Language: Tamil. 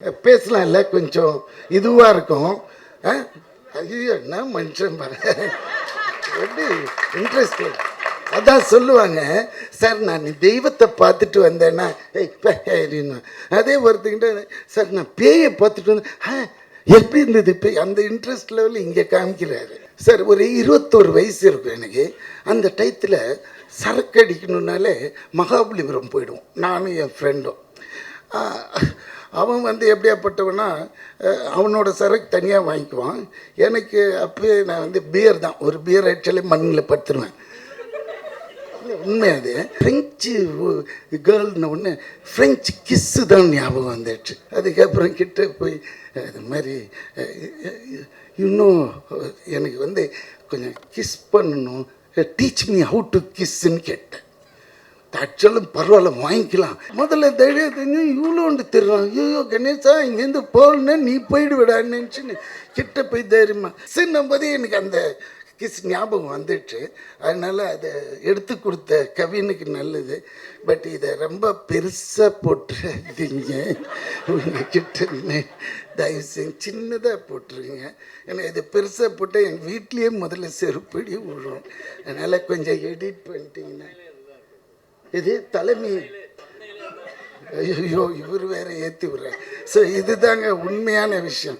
பேசலாம்ல, கொஞ்சம் இதுவாக இருக்கும். ஐயோ என்ன மனுஷன் பாரு, எப்படி இன்ட்ரெஸ்ட். அதான் சொல்லுவாங்க, சார் நான் தெய்வத்தை பார்த்துட்டு வந்தேன்னா அதே ஒருத்தங்கிட்ட, சார் நான் பேயை பார்த்துட்டு வந்தேன் எப்படி இருந்தது இப்போ, அந்த இன்ட்ரெஸ்ட் லெவலில் இங்கே காமிக்கிறாரு. சார் ஒரு 21 வயசு இருக்கும் எனக்கு. அந்த டயத்தில் சரக்கு அடிக்கணுன்னாலே மகாபலிபுரம் போயிடுவோம், நானும் என் ஃப்ரெண்டும். அவன் எப்படியாப்பட்டவனா, அவனோட சரக்கு தனியாக வாங்கிக்குவான். எனக்கு அப்போயே நான் பியர் தான், ஒரு பியர் ஆக்சுவலி மண்ணில் படுத்துருவேன். உண்மை அது. ஃப்ரெஞ்சு கேர்ள்னு ஒன்று ஃப்ரெஞ்சு கிஸ்ஸு தான் ஞாபகம் வந்துடுச்சு. அதுக்கப்புறம் கிட்ட போய் இது மாதிரி இன்னும் எனக்கு கொஞ்சம் கிஸ் பண்ணணும், டீச் மீ ஹவு டு கிஸ்ன்னு கேட்டேன். ஆக்சுவலும் பரவாயில்ல வாங்கிக்கலாம். முதல்ல தைரியம் தெரிஞ்சு இவ்வளோ ஒன்று தெரியும். ஐயோ கணேசா இங்கேருந்து போகலன்னா நீ போயிடுவிடான்னு நினச்சின்னு கிட்ட போய் தைரியமா சின்னும் போதே எனக்கு அந்த கிஸ் ஞாபகம் வந்துடுச்சு. அதனால் அதை எடுத்து கொடுத்த கவினுக்கு நல்லது. பட் இதை ரொம்ப பெருசாக போட்டுறீங்க, உங்ககிட்ட தயவு செஞ்சு சின்னதாக போட்டுருங்க. ஏன்னா இது பெருசாக போட்டால் என் வீட்லேயே முதல்ல செருப்படி விழும். அதனால் கொஞ்சம் எடிட் பண்ணிட்டீங்கன்னா. இது தலைமை. ஐயோ இவர் வேற ஏற்றி விடுறேன். ஸோ இதுதாங்க உண்மையான விஷயம்.